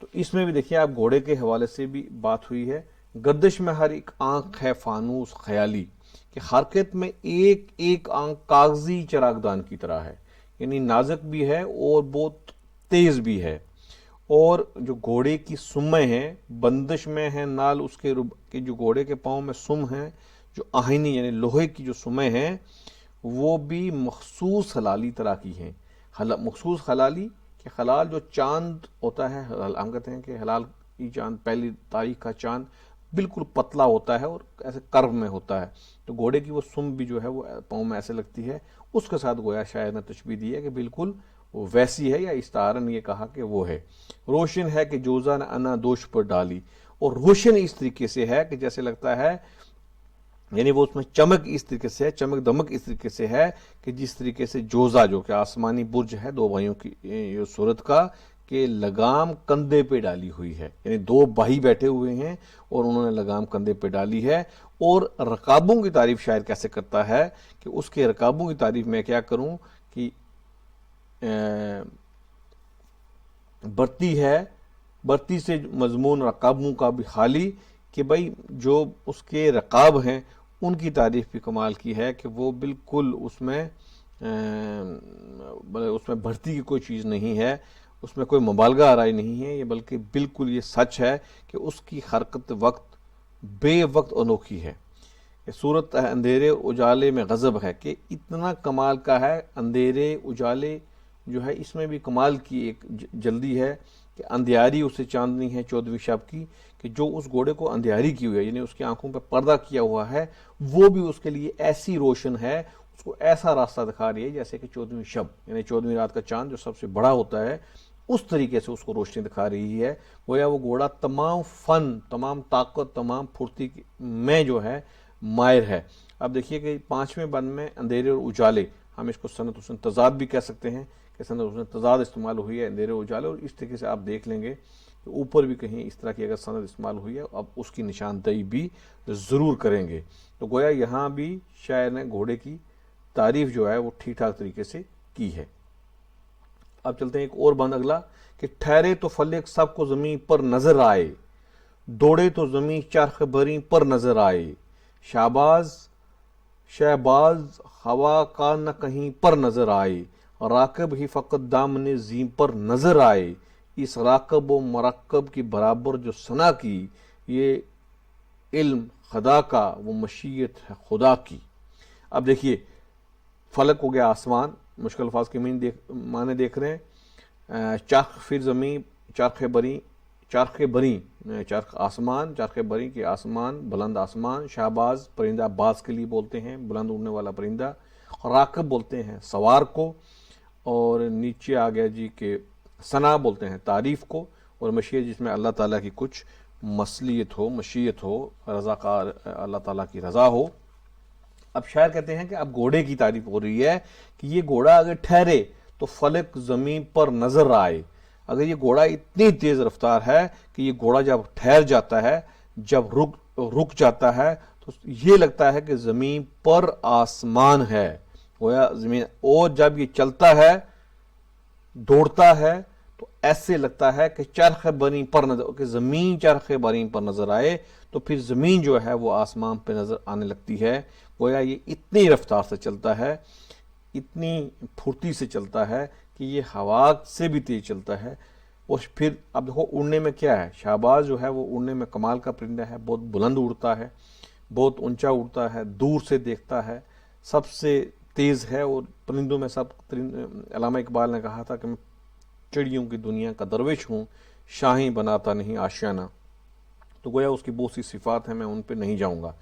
تو اس میں بھی دیکھیے آپ گھوڑے کے حوالے سے بھی بات ہوئی ہے. گردش میں ہر ایک آنکھ ہے فانوس خیالی، کہ حرکت میں ایک ایک آنکھ کاغذی چراغدان کی طرح ہے، یعنی نازک بھی ہے اور بہت تیز بھی ہے. اور جو گھوڑے کی سمیں ہیں بندش میں ہیں نال اس کے جو گھوڑے کے پاؤں میں سم ہیں جو آہنی یعنی لوہے کی جو سمیں ہیں وہ بھی مخصوص حلالی طرح کی ہیں. مخصوص حلالی کہ حلال جو چاند ہوتا ہے، ہم کہتے ہیں کہ حلال کی چاند پہلی تاریخ کا چاند بالکل پتلا ہوتا ہے اور ایسے کرو میں ہوتا ہے، تو گھوڑے کی وہ سم بھی جو ہے وہ پاؤں میں ایسے لگتی ہے. اس کے ساتھ گویا شاعر نے تشبیہ دی ہے کہ بالکل وہ ویسی ہے، یا استعارن یہ کہا کہ وہ ہے. روشن ہے کہ جوزا نے انا دوش پر ڈالی، اور روشن اس طریقے سے ہے کہ جیسے لگتا ہے، یعنی وہ اس میں چمک اس طریقے سے ہے، چمک دمک اس طریقے سے ہے کہ جس طریقے سے جوزا جو کہ آسمانی برج ہے دو بھائیوں کی یہ صورت کا، کہ لگام کندھے پہ ڈالی ہوئی ہے، یعنی دو بھائی بیٹھے ہوئے ہیں اور انہوں نے لگام کندھے پہ ڈالی ہے. اور رکابوں کی تعریف شاعر کیسے کرتا ہے کہ اس کے رکابوں کی تعریف میں کیا کروں کہ برتی ہے، برتی سے مضمون رکابوں کا بھی خالی، کہ بھائی جو اس کے رکاب ہیں ان کی تعریف بھی کمال کی ہے کہ وہ بالکل اس میں بھرتی کی کوئی چیز نہیں ہے، اس میں کوئی مبالغہ آرائی نہیں ہے، یہ بلکہ بالکل یہ سچ ہے کہ اس کی حرکت وقت بے وقت انوکھی ہے. صورت ہے اندھیرے اجالے میں غضب ہے، کہ اتنا کمال کا ہے. اندھیرے اجالے جو ہے اس میں بھی کمال کی ایک جلدی ہے کہ اندھیاری اسے چاندنی ہے 14ویں شب کی، کہ جو اس گھوڑے کو اندھیاری کی ہوئی ہے یعنی اس کی آنکھوں پہ پردہ کیا ہوا ہے وہ بھی اس کے لیے ایسی روشن ہے، اس کو ایسا راستہ دکھا رہی ہے جیسے کہ 14ویں شب یعنی 14ویں رات کا چاند جو سب سے بڑا ہوتا ہے اس طریقے سے اس کو روشنی دکھا رہی ہے. گویا وہ گھوڑا تمام فن، تمام طاقت، تمام پھرتی میں جو ہے ماہر ہے. اب دیکھیے کہ 5ویں بند میں اندھیرے اور اجالے، ہم اس کو سنت حسن تضاد بھی کہہ سکتے ہیں کہ سنت حسن تضاد استعمال ہوئی ہے اندھیرے اور اجالے، اور اس طریقے سے آپ دیکھ لیں گے کہ اوپر بھی کہیں اس طرح کی اگر سند استعمال ہوئی ہے اب اس کی نشاندہی بھی ضرور کریں گے. تو گویا یہاں بھی شاعر نے گھوڑے کی تعریف جو ہے وہ ٹھیک ٹھاک طریقے سے کی ہے. اب چلتے ہیں ایک اور بند اگلا کہ ٹھہرے تو فلک سب کو زمین پر نظر آئے، دوڑے تو زمین چرخ بری پر نظر آئے، شہباز ہوا کا نہ کہیں پر نظر آئے، راکب ہی فقط دامن زین پر نظر آئے، اس راکب و مرکب کی برابر جو ثنا کی، یہ علم خدا کا وہ مشیت ہے خدا کی. اب دیکھیے فلک ہو گیا آسمان، مشکل الفاظ کے معنی دیکھ رہے ہیں. چرخ پھر زمین، چرخ بری، چرخ آسمان، چرخ بری کے آسمان، بلند آسمان. شہباز پرندہ باز کے لیے بولتے ہیں، بلند اڑنے والا پرندہ. راکب بولتے ہیں سوار کو، اور نیچے آ گیا جی کہ ثنا بولتے ہیں تعریف کو، اور مشیت جس میں اللہ تعالیٰ کی کچھ مصلیت ہو، مشیت ہو، رضا کا اللہ تعالیٰ کی رضا ہو. اب شاعر کہتے ہیں کہ اب گھوڑے کی تعریف ہو رہی ہے کہ یہ گھوڑا اگر ٹھہرے تو فلک زمین پر نظر آئے. اگر یہ گھوڑا اتنی تیز رفتار ہے کہ یہ گھوڑا جب ٹھہر جاتا ہے، جب رک جاتا ہے تو یہ لگتا ہے کہ زمین پر آسمان ہے، گویا زمین. اور جب یہ چلتا ہے، دوڑتا ہے، تو ایسے لگتا ہے کہ چرخ بری پر نظر، کہ زمین چرخ بری پر نظر آئے تو پھر زمین جو ہے وہ آسمان پہ نظر آنے لگتی ہے. گویا یہ اتنی رفتار سے چلتا ہے، اتنی پھرتی سے چلتا ہے کہ یہ ہوا سے بھی تیز چلتا ہے. اور پھر اب دیکھو اڑنے میں کیا ہے، شہباز جو ہے وہ اڑنے میں کمال کا پرندہ ہے، بہت بلند اڑتا ہے، بہت اونچا اڑتا ہے، دور سے دیکھتا ہے، سب سے تیز ہے. اور پرندوں میں علامہ اقبال نے کہا تھا کہ میں چڑیوں کی دنیا کا درویش ہوں، شاہیں بناتا نہیں آشیانہ. تو گویا اس کی بہت سی صفات ہیں، میں ان پہ نہیں جاؤں گا.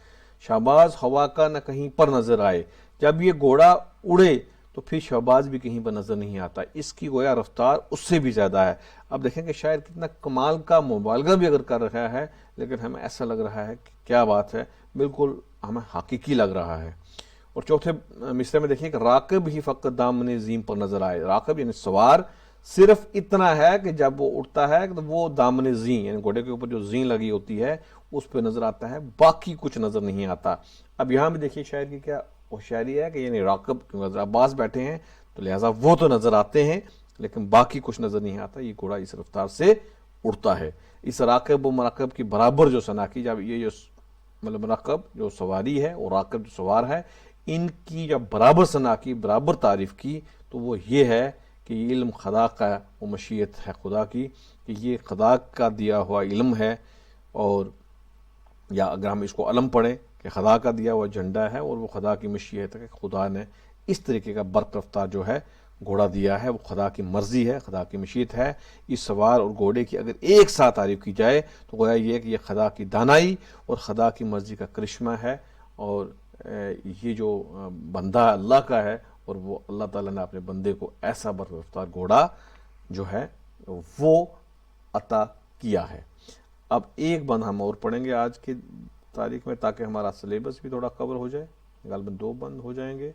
شہباز ہوا کا نہ کہیں پر نظر آئے، جب یہ گھوڑا اڑے تو پھر شہباز بھی کہیں پر نظر نہیں آتا، اس کی گویا رفتار اس سے بھی زیادہ ہے. اب دیکھیں کہ شاعر کتنا کمال کا مبالغہ بھی اگر کر رہا ہے لیکن ہمیں ایسا لگ رہا ہے کہ کیا بات ہے، بالکل ہمیں حقیقی لگ رہا ہے. اور چوتھے مصرے میں دیکھیں کہ راکب ہی فقط دامن زین پر نظر آئے. راکب یعنی سوار صرف اتنا ہے کہ جب وہ اٹھتا ہے تو وہ دامن زین یعنی گھوڑے کے اوپر جو زین لگی ہوتی ہے اس پہ نظر آتا ہے، باقی کچھ نظر نہیں آتا. اب یہاں بھی دیکھیے شاعر کی کیا ہوشیاری ہے کہ یعنی راکب کیونکہ عباس بیٹھے ہیں تو لہٰذا وہ تو نظر آتے ہیں لیکن باقی کچھ نظر نہیں آتا. یہ گھوڑا اس رفتار سے اڑتا ہے۔ اس راکب و مراکب کی برابر جو ثنا کی، جب یہ جو مطلب مراکب جو سواری ہے اور راکب جو سوار ہے، ان کی جب برابر ثنا کی، برابر تعریف کی، تو وہ یہ ہے کہ یہ علم خدا کا وہ مشیت ہے خدا کی، کہ یہ خدا کا دیا ہوا علم ہے، اور یا اگر ہم اس کو علم پڑھیں کہ خدا کا دیا ہوا جھنڈا ہے، اور وہ خدا کی مشیت ہے کہ خدا نے اس طریقے کا برق رفتار جو ہے گھوڑا دیا ہے، وہ خدا کی مرضی ہے، خدا کی مشیت ہے۔ اس سوار اور گھوڑے کی اگر ایک ساتھ تعریف کی جائے تو گویا یہ کہ یہ خدا کی دانائی اور خدا کی مرضی کا کرشمہ ہے، اور یہ جو بندہ اللہ کا ہے، اور وہ اللہ تعالیٰ نے اپنے بندے کو ایسا برق رفتار گھوڑا جو ہے وہ عطا کیا ہے۔ اب ایک بند ہم اور پڑھیں گے آج کی تاریخ میں، تاکہ ہمارا سلیبس بھی تھوڑا کور ہو جائے، غالباً 2 بند ہو جائیں گے۔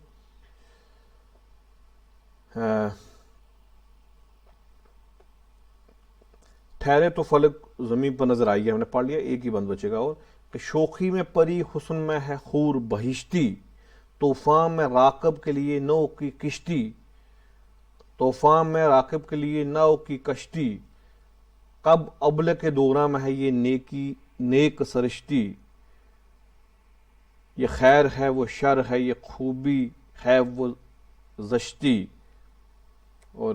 ٹھہرے تو فلک زمین پر نظر آئی ہے، ہم نے پڑھ لیا، ایک ہی بند بچے گا اور، کہ شوخی میں پری حسن میں ہے خور بہشتی، طوفان میں راکب کے لیے نو کی کشتی، طوفان میں راکب کے لیے نو کی کشتی، کب ابل کے دورہ میں ہے یہ نیک سرشتی، یہ خیر ہے وہ شر ہے یہ خوبی ہے وہ زشتی، اور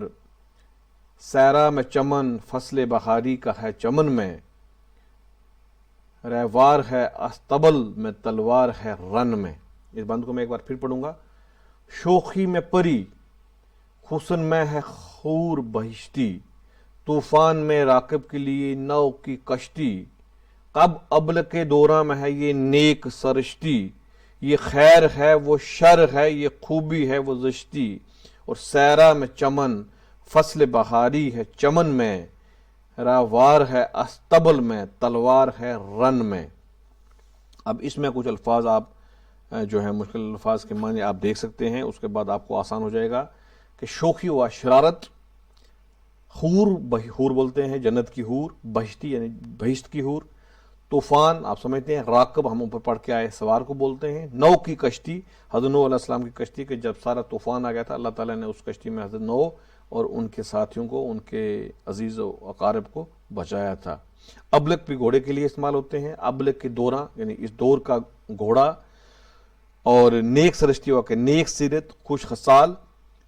سیرا میں چمن فصل بہاری کا ہے چمن میں، رہوار ہے استبل میں تلوار ہے رن میں۔ اس بند کو میں ایک بار پھر پڑھوں گا۔ شوخی میں پری حسن میں ہے خور بہشتی، طوفان میں راکب کے لیے نو کی کشتی، کب ابل کے دورہ میں ہے یہ نیک سرشتی، یہ خیر ہے وہ شر ہے یہ خوبی ہے وہ زشتی، اور سیرا میں چمن فصل بہاری ہے چمن میں، راوار ہے استبل میں تلوار ہے رن میں۔ اب اس میں کچھ الفاظ آپ جو ہیں مشکل الفاظ کے معنی آپ دیکھ سکتے ہیں، اس کے بعد آپ کو آسان ہو جائے گا کہ شوخی و شرارت، حور بولتے ہیں جنت کی حور، بہشتی یعنی بہشت کی حور، طوفان آپ سمجھتے ہیں، راکب ہم اوپر پڑھ کے آئے سوار کو بولتے ہیں، نو کی کشتی، حضرت نوح علیہ السلام کی کشتی، کہ جب سارا طوفان آ گیا تھا اللہ تعالیٰ نے اس کشتی میں حضرت نوح اور ان کے ساتھیوں کو، ان کے عزیز و اقارب کو بچایا تھا۔ ابلک بھی گھوڑے کے لیے استعمال ہوتے ہیں، ابلک کے دورہ یعنی اس دور کا گھوڑا، اور نیک سرشتی ہوا کہ نیک سیرت خوش خصال،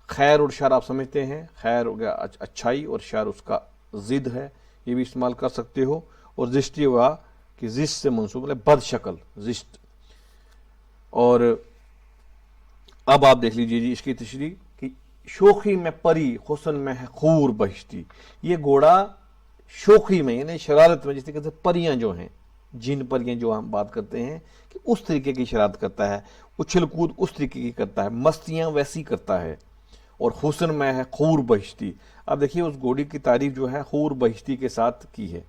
خیر اور شر آپ سمجھتے ہیں، خیر ہو گیا اچھائی اور شر اس کا ضد ہے، یہ بھی استعمال کر سکتے ہو، اور زشتی ہوا کہ زشت سے منسوب ہے بد شکل زشت۔ اور اب آپ دیکھ لیجئے جی اس کی تشریح کہ شوخی میں پری حسن میں ہے خور بہشتی، یہ گھوڑا شوخی میں یعنی شرارت میں، جس طریقے سے پریاں جو ہیں، جن پریاں جو ہم بات کرتے ہیں کہ اس طریقے کی شرارت کرتا ہے، اچھل کود اس طریقے کی کرتا ہے، مستیاں ویسی کرتا ہے، اور حسن میں ہے خور بہشتی۔ اب دیکھیے اس گھوڑی کی تعریف جو ہے خور بہشتی کے ساتھ کی ہے،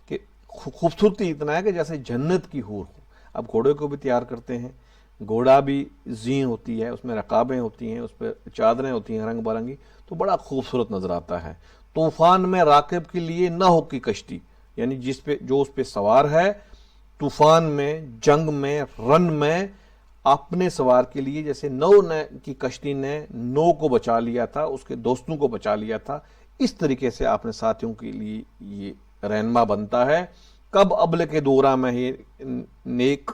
کہ خوبصورتی اتنا ہے کہ جیسے جنت کی حور ہو۔ اب گھوڑے کو بھی تیار کرتے ہیں، گھوڑا بھی زین ہوتی ہے، اس میں رقابیں ہوتی ہیں، اس پہ چادریں ہوتی ہیں رنگ برنگی، تو بڑا خوبصورت نظر آتا ہے۔ طوفان میں راکب کے لیے نہ ہو کی کشتی، یعنی جو اس پہ سوار ہے، طوفان میں، جنگ میں، رن میں، اپنے سوار کے لیے، جیسے کی کشتی نے نو کو بچا لیا تھا، اس کے دوستوں کو بچا لیا تھا، اس طریقے سے اپنے ساتھیوں کے لیے یہ رہنما بنتا ہے۔ کب ابل کے دورہ میں یہ نیک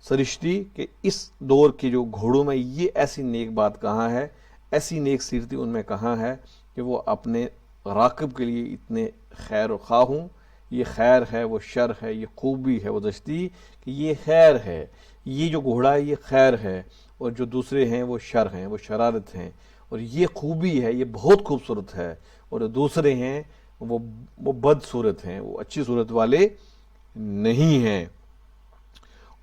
سرشتی، کہ اس دور کے جو گھوڑوں میں یہ ایسی نیک بات کہاں ہے، ایسی نیک سیرتی ان میں کہاں ہے کہ وہ اپنے راکب کے لیے اتنے خیر و خواہ ہوں۔ یہ خیر ہے وہ شر ہے یہ خوبی ہے وہ زشتی، کہ یہ خیر ہے، یہ جو گھوڑا ہے یہ خیر ہے، اور جو دوسرے ہیں وہ شر ہیں، وہ شرارت ہیں، اور یہ خوبی ہے یہ بہت خوبصورت ہے، اور جو دوسرے ہیں وہ بد صورت ہیں، وہ اچھی صورت والے نہیں ہیں۔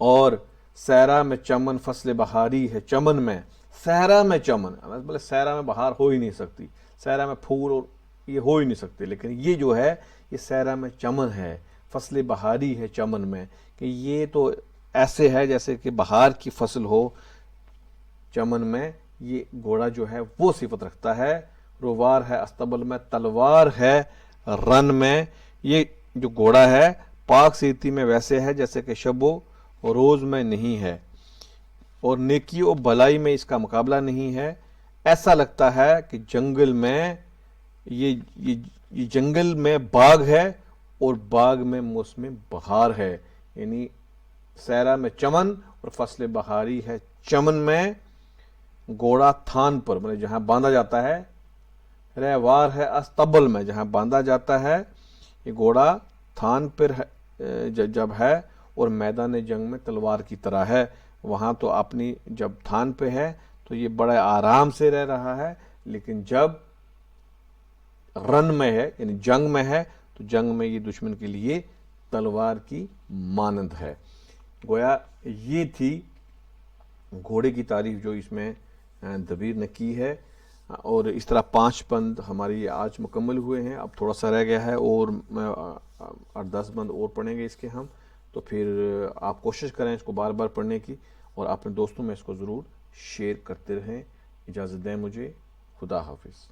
اور سیرا میں چمن فصل بہاری ہے چمن میں، صحرا میں چمن، بولے صحرا میں بہار ہو ہی نہیں سکتی، صحرا میں پھول اور یہ ہو ہی نہیں سکتے، لیکن یہ جو ہے یہ صحرا میں چمن ہے، فصل بہاری ہے چمن میں، کہ یہ تو ایسے ہے جیسے کہ بہار کی فصل ہو چمن میں۔ یہ گھوڑا جو ہے وہ صفت رکھتا ہے، روار ہے استبل میں، تلوار ہے رن میں۔ یہ جو گھوڑا ہے پاک سیرتی میں ویسے ہے جیسے کہ شب و روز میں نہیں ہے، اور نیکی و بھلائی میں اس کا مقابلہ نہیں ہے، ایسا لگتا ہے کہ جنگل میں یہ جنگل میں باغ ہے اور باغ میں موسم بہار ہے، یعنی صحرا میں چمن اور فصل بہاری ہے چمن میں، گھوڑا تھان پر مطلب جہاں باندھا جاتا ہے، رہوار ہے استبل میں جہاں باندھا جاتا ہے، یہ گھوڑا تھان پر جب ہے اور میدان جنگ میں تلوار کی طرح ہے۔ وہاں تو اپنی جب تھان پہ ہے تو یہ بڑے آرام سے رہ رہا ہے، لیکن جب رن میں ہے یعنی جنگ میں ہے تو جنگ میں یہ دشمن کے لیے تلوار کی مانند ہے۔ گویا یہ تھی گھوڑے کی تعریف جو اس میں دبیر نے کی ہے، اور اس طرح 5 بند ہماری آج مکمل ہوئے ہیں، اب تھوڑا سا رہ گیا ہے اور 8-10 بند اور پڑھیں گے اس کے ہم، تو پھر آپ کوشش کریں اس کو بار بار پڑھنے کی، اور اپنے دوستوں میں اس کو ضرور شیئر کرتے رہیں۔ اجازت دیں مجھے، خدا حافظ۔